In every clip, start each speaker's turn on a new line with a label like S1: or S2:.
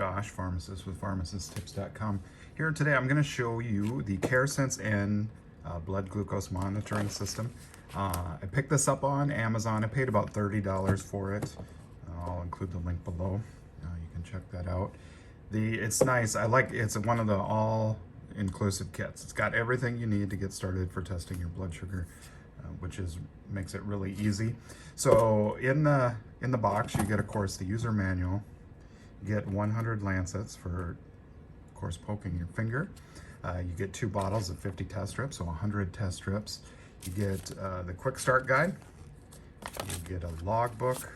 S1: Josh, pharmacist with pharmacisttips.com. Here today I'm going to show you the Caresens N blood glucose monitoring system. I picked this up on Amazon. I paid about $30 for it. I'll include the link below. You can check that out. It's nice. It's one of the all-inclusive kits. It's got everything you need to get started for testing your blood sugar, which makes it really easy. So in the box you get, of course, the user manual. You get 100 lancets for, of course, poking your finger. You get 2 bottles of 50 test strips, so 100 test strips. You get the quick start guide. You get a logbook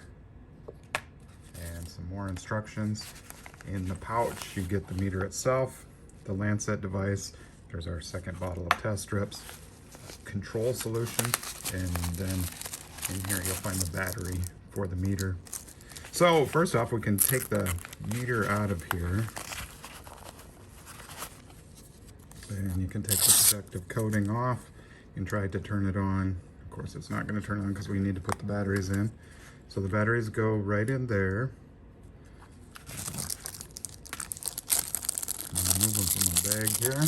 S1: and some more instructions. In the pouch, you get the meter itself, the lancet device. There's our second bottle of test strips, control solution, and then in here you'll find the battery for the meter. So first off, we can take the meter out of here. And you can take the protective coating off and try to turn it on. Of course, it's not going to turn on because we need to put the batteries in. So the batteries go right in there. Move them from the bag here.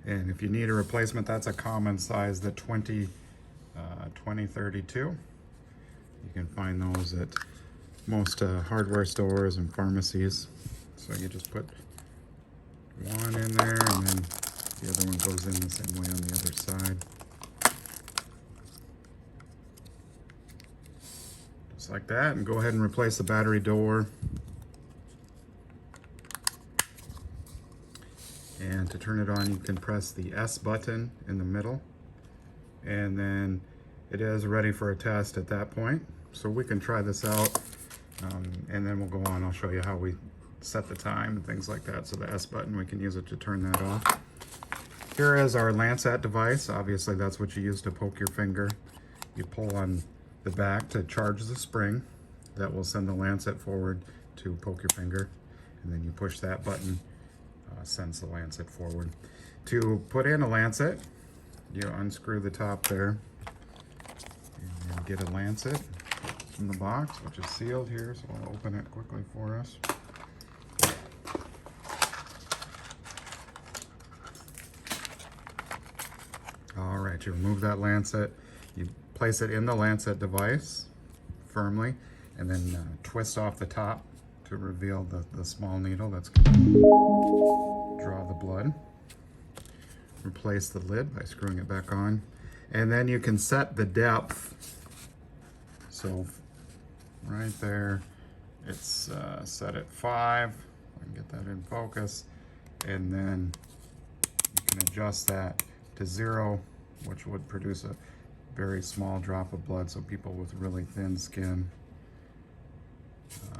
S1: And if you need a replacement, that's a common size, the 2032. You can find those at most hardware stores and pharmacies. So you just put one in there, and then the other one goes in the same way on the other side. Just like that, and go ahead and replace the battery door. And to turn it on, you can press the S button in the middle, and then it is ready for a test at that point. So we can try this out, and then we'll go on. I'll show you how we set the time and things like that. So the S button, we can use it to turn that off. Here is our lancet device. Obviously that's what you use to poke your finger. You pull on the back to charge the spring. That will send the lancet forward to poke your finger, and then you push that button, sends the lancet forward. To put in a lancet, you unscrew the top there and then get a lancet from the box, which is sealed here, so I'll open it quickly for us. All right, you remove that lancet, you place it in the lancet device firmly, and then twist off the top to reveal the small needle that's going to draw the blood. Replace the lid by screwing it back on, and then you can set the depth. So right there, it's set at 5. I can get that in focus, and then you can adjust that to 0, which would produce a very small drop of blood, so people with really thin skin.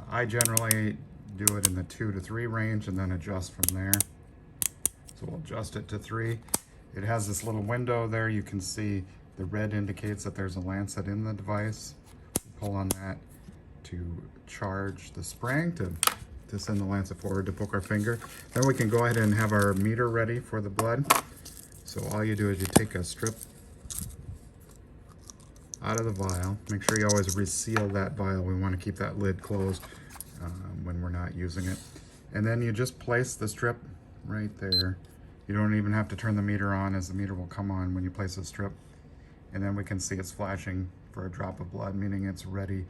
S1: I generally do it in the 2 to 3 range and then adjust from there. So we'll adjust it to 3. It has this little window there. You can see the red indicates that there's a lancet in the device. Pull on that to charge the spring to send the lancet forward to poke our finger. Then we can go ahead and have our meter ready for the blood. So all you do is you take a strip out of the vial. Make sure you always reseal that vial. We want to keep that lid closed when we're not using it. And then you just place the strip right there. You don't even have to turn the meter on, as the meter will come on when you place the strip. And then we can see it's flashing for a drop of blood, meaning it's ready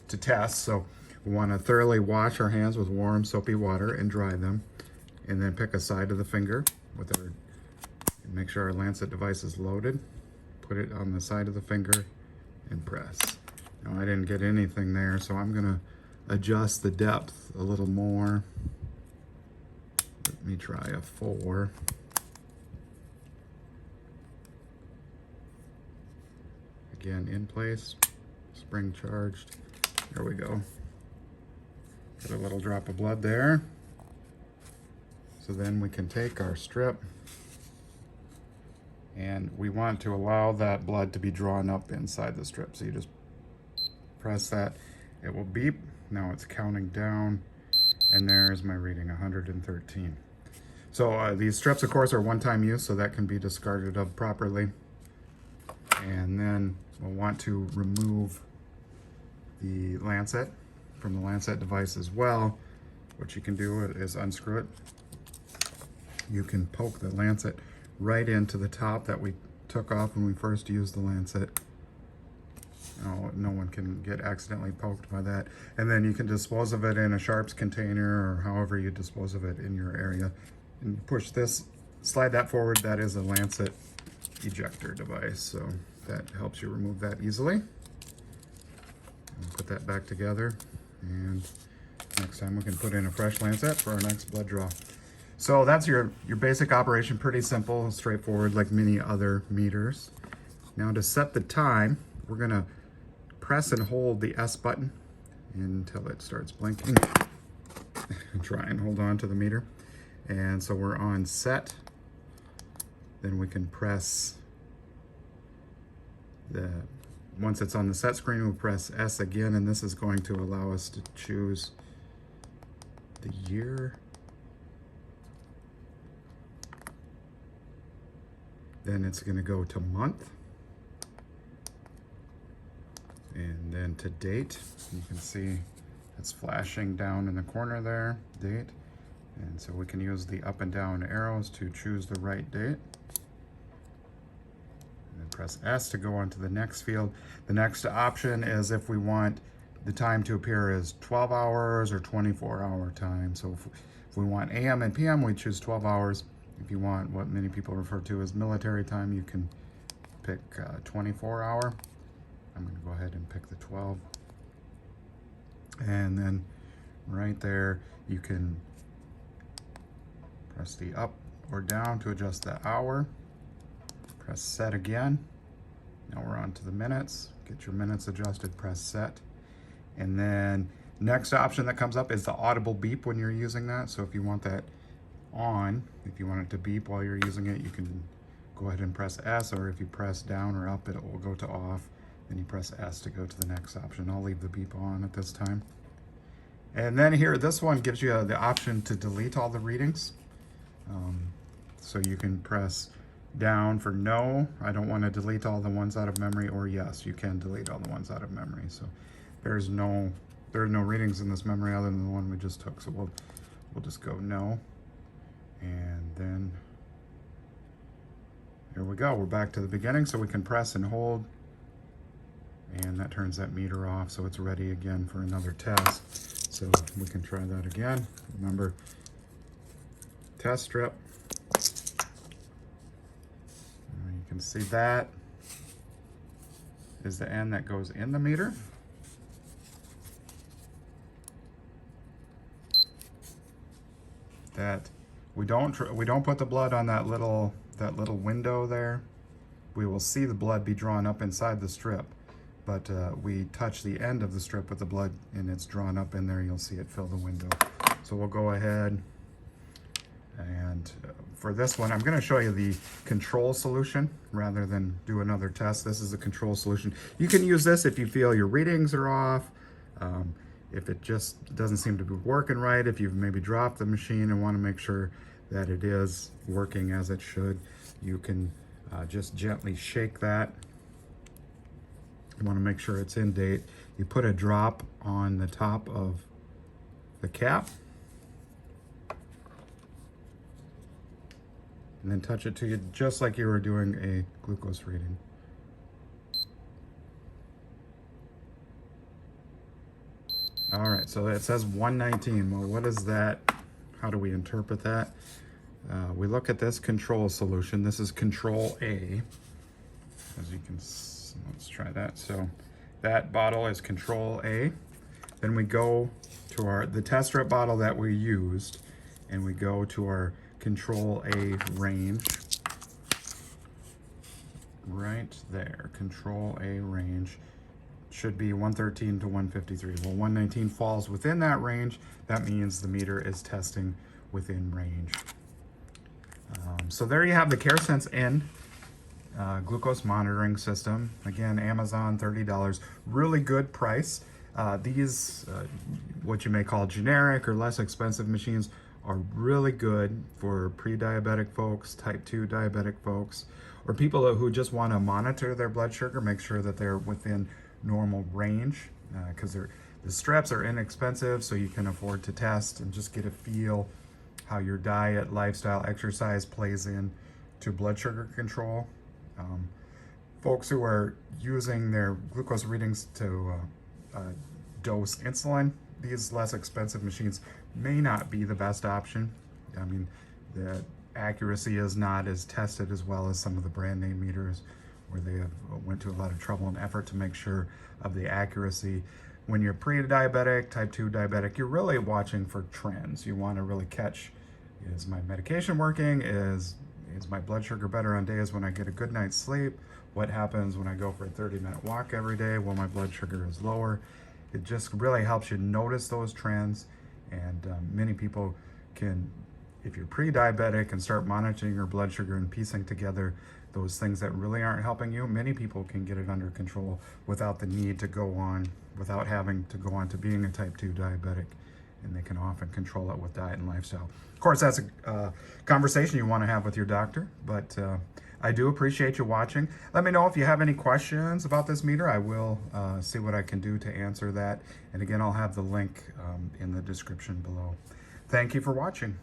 S1: to test. So we want to thoroughly wash our hands with warm soapy water and dry them, and then pick a side of the finger with our, and make sure our lancet device is loaded. Put it on the side of the finger and press. Now I didn't get anything there, so I'm gonna adjust the depth a little more. Let me try a 4. Again, in place, spring charged. There we go. Get a little drop of blood there. So then we can take our strip, and we want to allow that blood to be drawn up inside the strip. So you just press that, it will beep. Now it's counting down, and there's my reading, 113. So these strips, of course, are one-time use, so that can be discarded of properly. And then we'll want to remove the lancet from the lancet device as well. What you can do is unscrew it. You can poke the lancet right into the top that we took off when we first used the lancet. No one can get accidentally poked by that. And then you can dispose of it in a sharps container or however you dispose of it in your area. And you push this, slide that forward. That is a lancet ejector device, so that helps you remove that easily. And put that back together, and next time we can put in a fresh lancet for our next blood draw. So that's your basic operation. Pretty simple, straightforward, like many other meters. Now to set the time, we're gonna press and hold the S button until it starts blinking. Try and hold on to the meter. And so we're on set. Then we can press once it's on the set screen, we'll press S again, and this is going to allow us to choose the year. Then it's going to go to month. And then to date. You can see it's flashing down in the corner there, date. And so we can use the up and down arrows to choose the right date. And then press S to go on to the next field. The next option is if we want the time to appear as 12 hours or 24-hour time. So if we want AM and PM, we choose 12 hours. If you want what many people refer to as military time, you can pick 24-hour. I'm going to go ahead and pick the 12. And then right there, you can press the up or down to adjust the hour. Press set again. Now we're on to the minutes. Get your minutes adjusted, press set. And then next option that comes up is the audible beep when you're using that. So if you want that on, if you want it to beep while you're using it, you can go ahead and press S, or if you press down or up, it will go to off. Then you press S to go to the next option. I'll leave the beep on at this time. And then here, this one gives you the option to delete all the readings. So you can press down for no, I don't want to delete all the ones out of memory, or yes, you can delete all the ones out of memory. So there are no readings in this memory other than the one we just took. So we'll just go no. And then here we go. We're back to the beginning, so we can press and hold. And that turns that meter off, so it's ready again for another test. So we can try that again. Remember, test strip. You can see that is the end that goes in the meter. That we don't put the blood on that little window there. We will see the blood be drawn up inside the strip, but we touch the end of the strip with the blood and it's drawn up in there. You'll see it fill the window. So we'll go ahead and for this one, I'm going to show you the control solution rather than do another test. This is a control solution. You can use this if you feel your readings are off, if it just doesn't seem to be working right, if you've maybe dropped the machine and want to make sure that it is working as it should. You can just gently shake that. You want to make sure it's in date. You put a drop on the top of the cap and then touch it to you just like you were doing a glucose reading. All right, so it says 119. Well, what is that? How do we interpret that? We look at this control solution. This is control A. As you can, let's try that. So that bottle is control A. Then we go to the test strip bottle that we used, and we go to our control A range. Right there, control A range. Should be 113 to 153. Well, 119 falls within that range. That means the meter is testing within range. So there you have the Caresens N glucose monitoring system. Again, Amazon, $30. Really good price. These, what you may call generic or less expensive machines, are really good for pre-diabetic folks, type 2 diabetic folks, or people who just want to monitor their blood sugar, make sure that they're within normal range, because the straps are inexpensive, so you can afford to test and just get a feel how your diet, lifestyle, exercise plays in to blood sugar control. Folks who are using their glucose readings to dose insulin, these less expensive machines may not be the best option. I mean, the accuracy is not as tested as well as some of the brand name meters, where they have went to a lot of trouble and effort to make sure of the accuracy. When you're pre-diabetic, type 2 diabetic, you're really watching for trends. You want to really catch, is my medication working? Is my blood sugar better on days when I get a good night's sleep? What happens when I go for a 30-minute walk every day? Well, my blood sugar is lower. It just really helps you notice those trends, and many people can, if you're pre-diabetic and start monitoring your blood sugar and piecing together those things that really aren't helping you, many people can get it under control without the need to go on, without having to go on to being a type 2 diabetic, and they can often control it with diet and lifestyle. Of course, that's a conversation you want to have with your doctor, but I do appreciate you watching. Let me know if you have any questions about this meter. I will see what I can do to answer that. And again, I'll have the link in the description below. Thank you for watching.